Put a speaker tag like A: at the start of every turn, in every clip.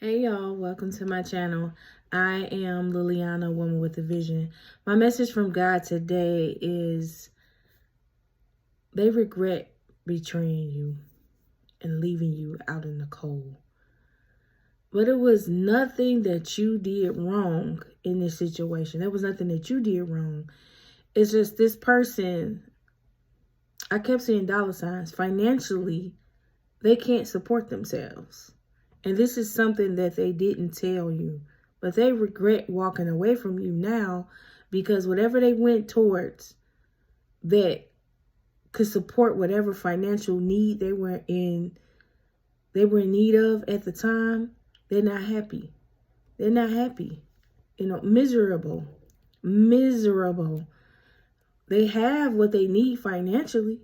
A: Hey y'all, welcome to my channel. I am Liliana, woman with a vision. My message from God today is they regret betraying you and leaving you out in the cold. But it was nothing that you did wrong in this situation. There was nothing that you did wrong. It's just this person, I kept seeing dollar signs. Financially, they can't support themselves. And this is something that they didn't tell you. But they regret walking away from you now because whatever they went towards that could support whatever financial need they were in need of at the time, they're not happy. They're not happy. Miserable. Miserable. They have what they need financially,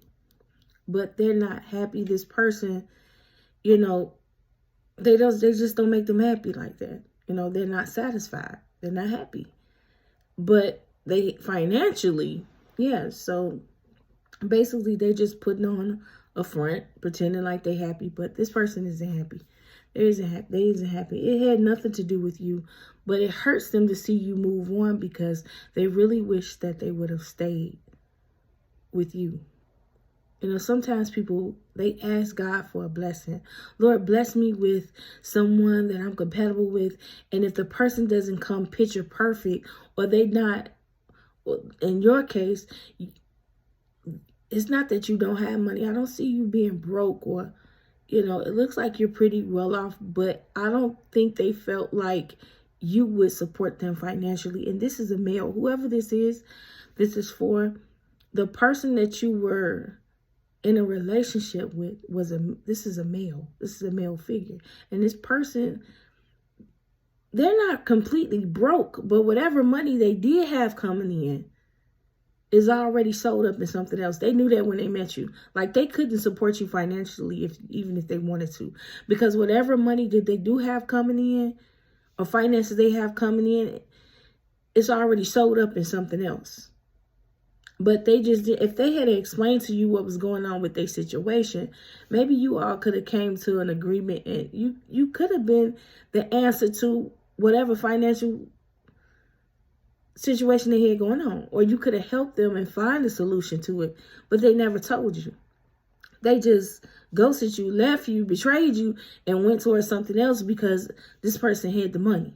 A: but they're not happy. This person, they just don't make them happy like that. They're not satisfied. They're not happy. But they financially, yeah. So basically they're just putting on a front, pretending like they're happy, but this person isn't happy. They isn't happy. It had nothing to do with you, but it hurts them to see you move on because they really wish that they would have stayed with you. Sometimes people, they ask God for a blessing. Lord, bless me with someone that I'm compatible with. And if the person doesn't come picture perfect, or they not, in your case, it's not that you don't have money. I don't see you being broke or, it looks like you're pretty well off, but I don't think they felt like you would support them financially. And this is a male. Whoever this is for the person that you were in a relationship with. This is a male figure. And this person, they're not completely broke, but whatever money they did have coming in is already sold up in something else. They knew that when they met you. Like, they couldn't support you financially even if they wanted to, because whatever money that they do have coming in or finances they have coming in, it's already sold up in something else. But they just did. If they had explained to you what was going on with their situation, maybe you all could have came to an agreement, and you could have been the answer to whatever financial situation they had going on, or you could have helped them and find a solution to it. But they never told you. They just ghosted you, left you, betrayed you, and went towards something else because this person had the money.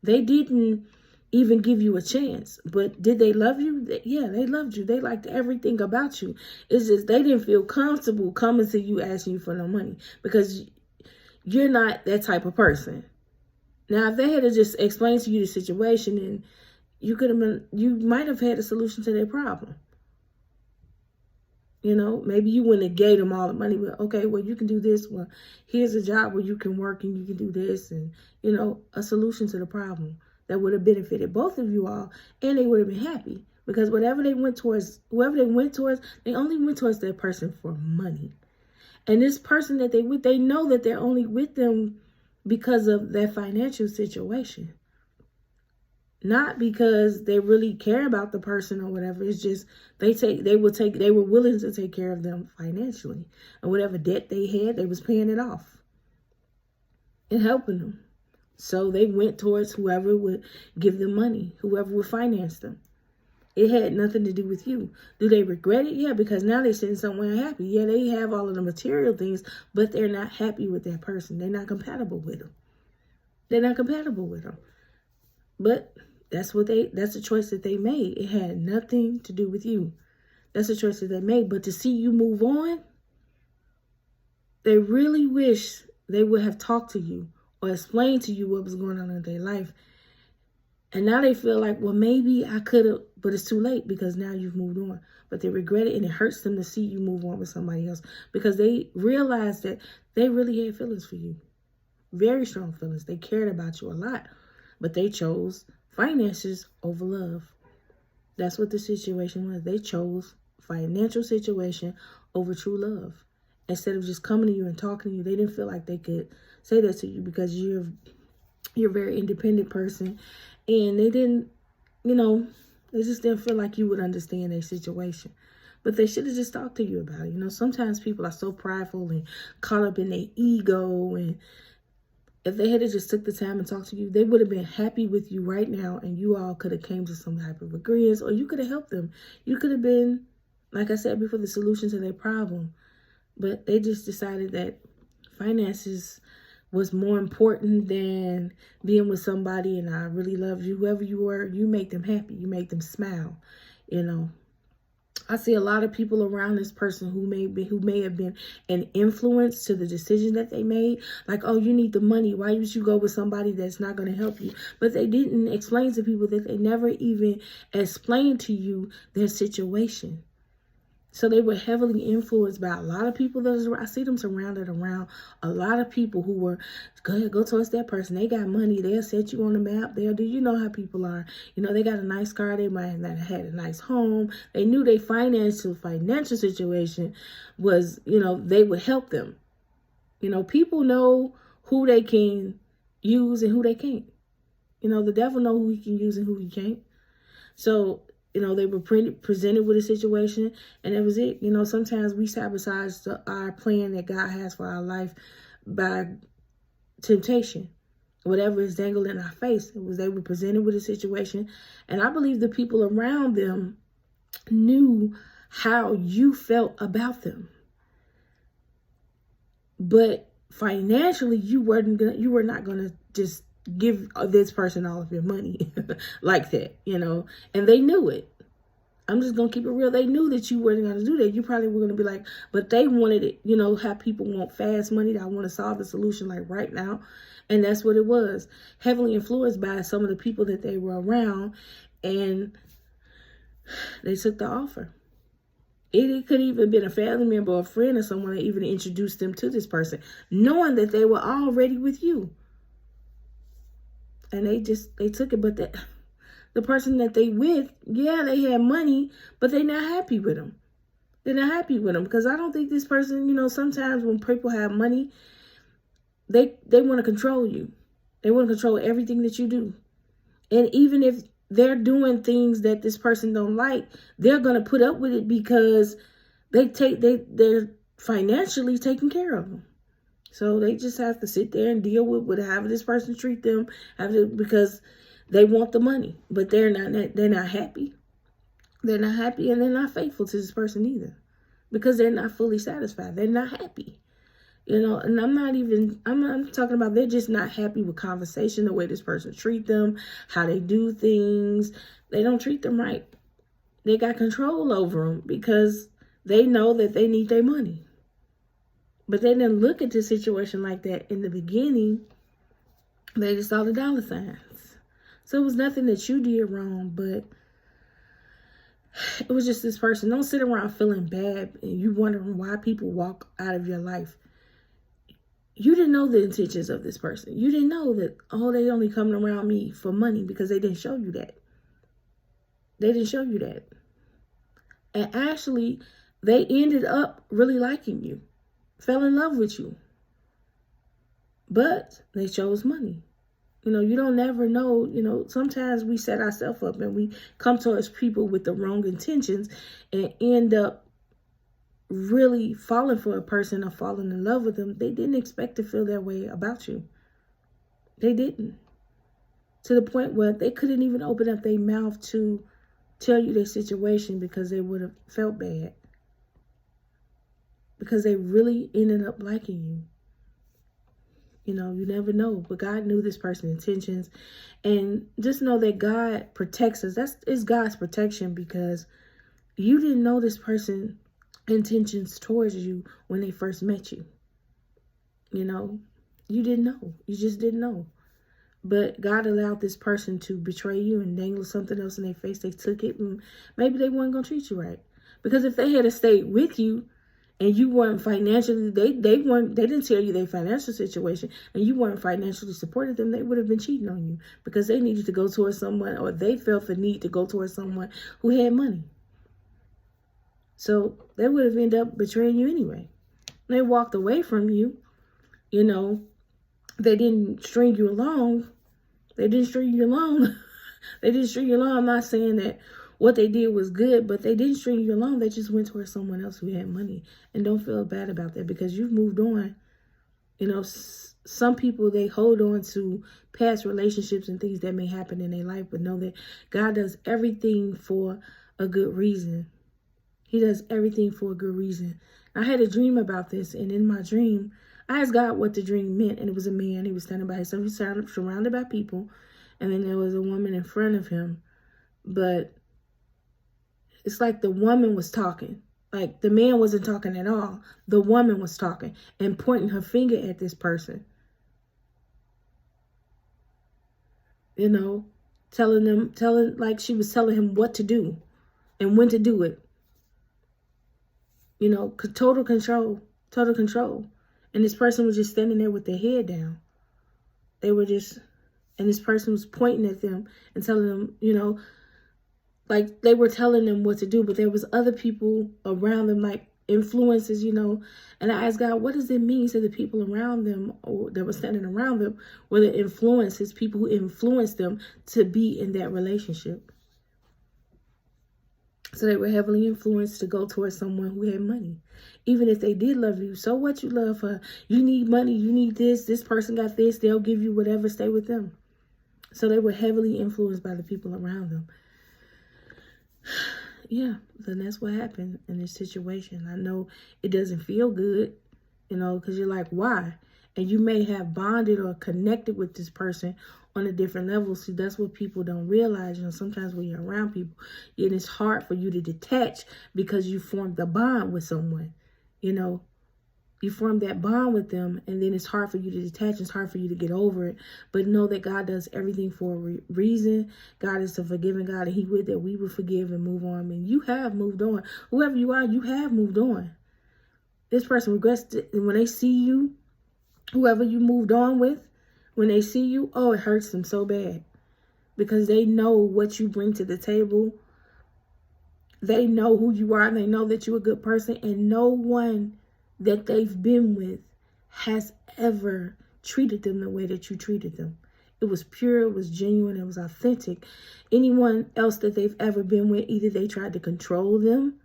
A: They didn't even give you a chance. But did they love you? Yeah, they loved you. They liked everything about you. It's just they didn't feel comfortable coming to you asking you for no money because you're not that type of person. Now, if they had to just explain to you the situation, and you might have had a solution to their problem. Maybe you wouldn't have gave them all the money, but okay, well, you can do this. Well, here's a job where you can work and you can do this, and, a solution to the problem that would have benefited both of you all, and they would have been happy because whoever they went towards, they only went towards that person for money. And this person that they know that they're only with them because of their financial situation. Not because they really care about the person or whatever. It's just they were willing to take care of them financially. And whatever debt they had, they was paying it off and helping them. So they went towards whoever would give them money, whoever would finance them. It had nothing to do with you. Do they regret it? Yeah, because now they're sitting somewhere happy. Yeah, they have all of the material things, but they're not happy with that person. They're not compatible with them. But that's a choice that they made. It had nothing to do with you. That's a choice that they made. But to see you move on, they really wish they would have talked to you or explained to you what was going on in their life. And now they feel like, well, maybe I could have, but it's too late because now you've moved on. But they regret it, and it hurts them to see you move on with somebody else because they realize that they really had feelings for you. Very strong feelings. They cared about you a lot, but they chose finances over love. That's what the situation was. They chose financial situation over true love. Instead of just coming to you and talking to you, they didn't feel like they could say that to you because you're a very independent person, and they didn't, they just didn't feel like you would understand their situation. But they should have just talked to you about it. Sometimes people are so prideful and caught up in their ego, and if they had just took the time and talked to you, they would have been happy with you right now, and you all could have came to some type of agreement, or you could have helped them. You could have been, like I said before, the solution to their problem. But they just decided that finances was more important than being with somebody, and I really loved you. Whoever you were, you make them happy. You make them smile, you know. I see a lot of people around this person who may have been an influence to the decision that they made. Like, oh, you need the money. Why would you go with somebody that's not going to help you? But they didn't explain to people that they never even explained to you their situation. So they were heavily influenced by a lot of people I see them surrounded around a lot of people who were, go ahead, go towards that person. They got money. They'll set you on the map. They'll do, you know how people are. You know, they got a nice car. They might have had a nice home. They knew their financial situation was, you know, they would help them. You know, people know who they can use and who they can't. You know, the devil know who he can use and who he can't. So, you know, they were presented with a situation, and that was it. You know, sometimes we sabotage our plan that God has for our life by temptation. Whatever is dangled in our face, they were presented with a situation. And I believe the people around them knew how you felt about them. But financially, you were not going to just give this person all of your money like that, you know, and they knew it. I'm just going to keep it real. They knew that you weren't going to do that. You probably were going to be like, but they wanted it, you know, how people want fast money. That I want to solve the solution like right now. And that's what it was. Heavily influenced by some of the people that they were around, and they took the offer. It could even been a family member or a friend or someone that even introduced them to this person, knowing that they were already with you. And they took it. But the person that they with, yeah, they had money, but they're not happy with them. They're not happy with them because I don't think this person, you know, sometimes when people have money, they want to control you. They want to control everything that you do. And even if they're doing things that this person don't like, they're going to put up with it because they're financially taking care of them. So they just have to sit there and deal with however this person treat them, because they want the money, but they're not happy. They're not happy, and they're not faithful to this person either, because they're not fully satisfied. They're not happy, you know. And I'm talking about they're just not happy with conversation, the way this person treat them, how they do things. They don't treat them right. They got control over them because they know that they need their money. But they didn't look at the situation like that in the beginning. They just saw the dollar signs. So it was nothing that you did wrong, but it was just this person. Don't sit around feeling bad and you wondering why people walk out of your life. You didn't know the intentions of this person. You didn't know that, oh, they only coming around me for money, because they didn't show you that. They didn't show you that. And actually, they ended up really liking you. Fell in love with you. But they chose money. You know, you don't never know. You know, sometimes we set ourselves up and we come towards people with the wrong intentions and end up really falling for a person or falling in love with them. They didn't expect to feel that way about you. They didn't. To the point where they couldn't even open up their mouth to tell you their situation because they would have felt bad. Because they really ended up liking you. You know, you never know. But God knew this person's intentions. And just know that God protects us. It's God's protection, because you didn't know this person's intentions towards you when they first met you. You know, you didn't know. You just didn't know. But God allowed this person to betray you and dangle something else in their face. They took it, and maybe they weren't going to treat you right. Because if they had stayed with you, and you weren't financially, they didn't tell you their financial situation, and you weren't financially supported them, they would have been cheating on you because they needed to go towards someone, or they felt the need to go towards someone who had money. So they would have ended up betraying you anyway. They walked away from you, you know. They didn't string you along. They didn't string you along. They didn't string you along. I'm not saying that what they did was good, but they didn't string you along. They just went towards someone else who had money. And don't feel bad about that, because you've moved on. You know, some people, they hold on to past relationships and things that may happen in their life, but know that God does everything for a good reason. He does everything for a good reason. I had a dream about this, and in my dream, I asked God what the dream meant, and it was a man. He was standing by himself. He was surrounded by people, and then there was a woman in front of him. But it's like the woman was talking. Like the man wasn't talking at all. The woman was talking and pointing her finger at this person. You know, like she was telling him what to do and when to do it. You know, total control. And this person was just standing there with their head down. And this person was pointing at them and telling them, you know, like they were telling them what to do, but there was other people around them, like influences, you know. And I asked God, what does it mean to the people around them or that were standing around them? Were the influences, people who influenced them to be in that relationship? So they were heavily influenced to go towards someone who had money. Even if they did love you, so what? You love her. You need money. You need this. This person got this. They'll give you whatever. Stay with them. So they were heavily influenced by the people around them. Yeah, then that's what happened in this situation. I know it doesn't feel good, you know, because you're like, why? And you may have bonded or connected with this person on a different level. See, that's what people don't realize. You know, sometimes when you're around people, it's hard for you to detach because you formed a bond with someone. You know, you form that bond with them, and then it's hard for you to detach. It's hard for you to get over it. But know that God does everything for a reason. God is a forgiving God, and He would that we would forgive and move on. And you have moved on. Whoever you are, you have moved on. This person regrets it. And when they see you, whoever you moved on with, when they see you, oh, it hurts them so bad. Because they know what you bring to the table. They know who you are. They know that you're a good person. And no one that they've been with has ever treated them the way that you treated them. It was pure, it was genuine, it was authentic. Anyone else that they've ever been with, either they tried to control them,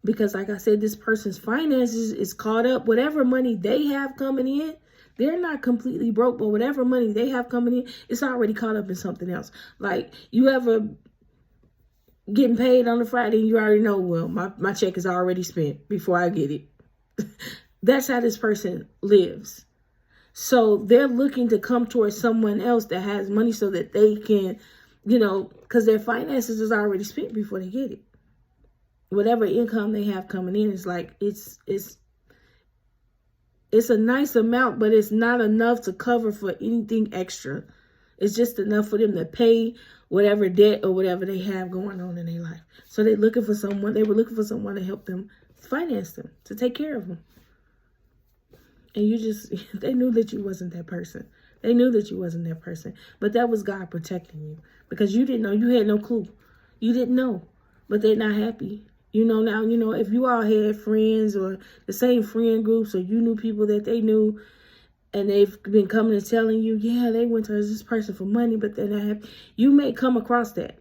A: because like I said, this person's finances is caught up. Whatever money they have coming in, they're not completely broke, but whatever money they have coming in, it's already caught up in something else. Like you ever getting paid on a Friday and you already know, well, my check is already spent before I get it. That's how this person lives. So they're looking to come towards someone else that has money so that they can, you know, because their finances is already spent before they get it. Whatever income they have coming in is like, it's a nice amount, but it's not enough to cover for anything extra. It's just enough for them to pay whatever debt or whatever they have going on in their life. So they were looking for someone to help them finance them, to take care of them. And they knew that you wasn't that person. They knew that you wasn't that person. But that was God protecting you. Because you didn't know. You had no clue. You didn't know. But they're not happy. You know, now, you know, if you all had friends or the same friend groups, or you knew people that they knew, and they've been coming and telling you, yeah, they went to this person for money, but they're not happy. You may come across that.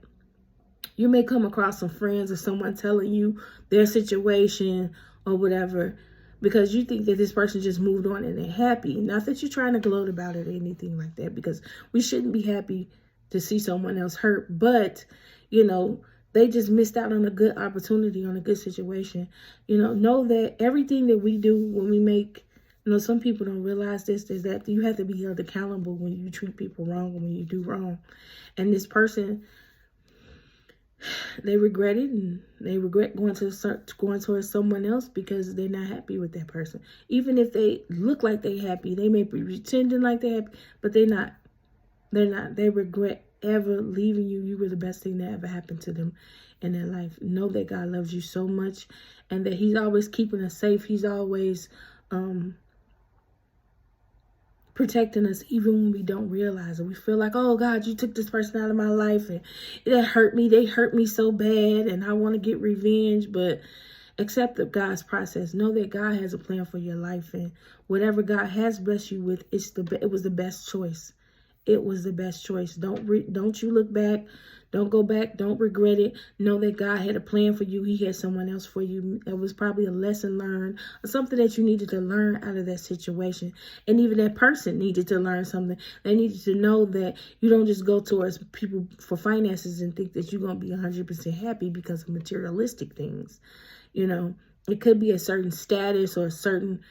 A: You may come across some friends or someone telling you their situation or whatever, because you think that this person just moved on and they're happy. Not that you're trying to gloat about it or anything like that, because we shouldn't be happy to see someone else hurt. But, you know, they just missed out on a good opportunity, on a good situation. You know that everything that we do when we make, you know, some people don't realize this, is that you have to be held accountable when you treat people wrong and when you do wrong. And this person, they regret it, and they regret going towards someone else because they're not happy with that person. Even if they look like they're happy, they may be pretending like they're happy, but they're not. They're not. They regret ever leaving you. You were the best thing that ever happened to them in their life. Know that God loves you so much, and that He's always keeping us safe. He's always protecting us, even when we don't realize it. We feel like, oh God, you took this person out of my life and it hurt me. They hurt me so bad and I want to get revenge. But accept God's process. Know that God has a plan for your life, and whatever God has blessed you with, it was the best choice. it was the best choice. Don't you look back. Don't go back. Don't regret it. Know that God had a plan for you. He had someone else for you. It was probably a lesson learned or something that you needed to learn out of that situation. And even that person needed to learn something. They needed to know that you don't just go towards people for finances and think that you're going to be 100% happy because of materialistic things. You know, it could be a certain status or a certain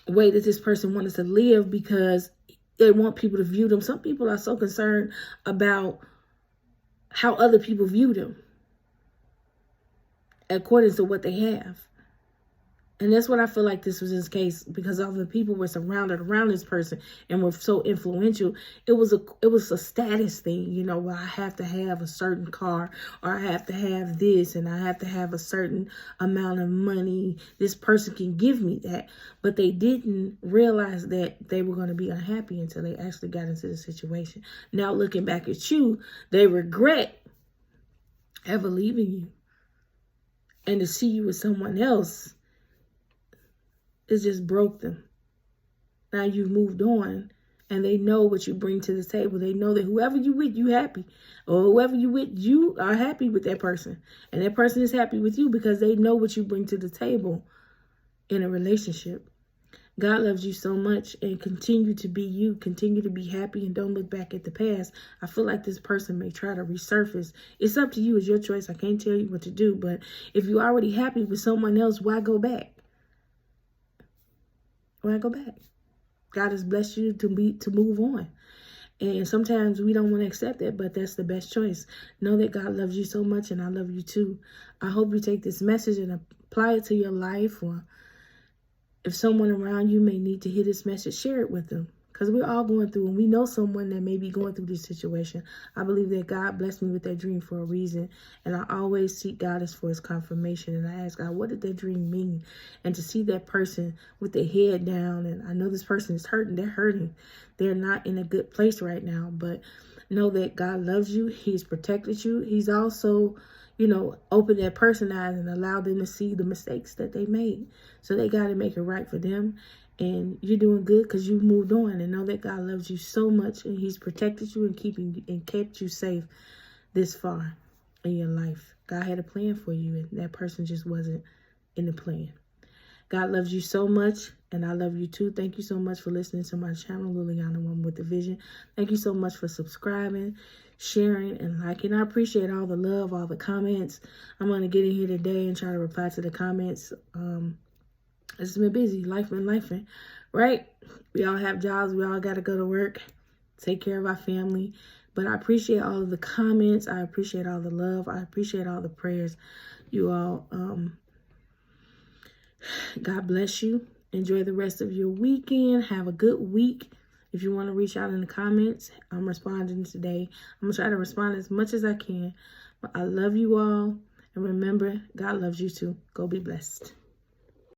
A: way that this person wants to live because they want people to view them. Some people are so concerned about how other people view them according to what they have. And that's what I feel like this was his case, because all the people were surrounded around this person and were so influential. It was a status thing, you know, where I have to have a certain car, or I have to have this, and I have to have a certain amount of money. This person can give me that. But they didn't realize that they were going to be unhappy until they actually got into the situation. Now looking back at you, they regret ever leaving you. And to see you with someone else, it just broke them. Now you've moved on, and they know what you bring to the table. They know that whoever you with, you happy. Or whoever you with, you are happy with that person. And that person is happy with you because they know what you bring to the table in a relationship. God loves you so much, and continue to be you. Continue to be happy and don't look back at the past. I feel like this person may try to resurface. It's up to you. It's your choice. I can't tell you what to do. But if you're already happy with someone else, why go back? Why go back? God has blessed you to move on. And sometimes we don't want to accept it, but that's the best choice. Know that God loves you so much, and I love you too. I hope you take this message and apply it to your life, or if someone around you may need to hear this message, share it with them. Because we're all going through, and we know someone that may be going through this situation. I believe that God blessed me with that dream for a reason. And I always seek God as for his confirmation. And I ask God, what did that dream mean? And to see that person with their head down, and I know this person is hurting. They're hurting. They're not in a good place right now. But know that God loves you. He's protected you. He's also, you know, opened that person's eyes and allowed them to see the mistakes that they made. So they got to make it right for them. And you're doing good because you moved on, and know that God loves you so much, and he's protected you and kept you safe this far in your life. God had a plan for you, and that person just wasn't in the plan. God loves you so much, and I love you too. Thank you so much for listening to my channel, Liliana Woman with a Vision. Thank you so much for subscribing, sharing, and liking. I appreciate all the love, all the comments. I'm going to get in here today and try to reply to the comments. It's been busy. Life been lifing, right? We all have jobs. We all got to go to work, take care of our family. But I appreciate all of the comments. I appreciate all the love. I appreciate all the prayers. You all, God bless you. Enjoy the rest of your weekend. Have a good week. If you want to reach out in the comments, I'm responding today. I'm going to try to respond as much as I can. But I love you all. And remember, God loves you too. Go be blessed.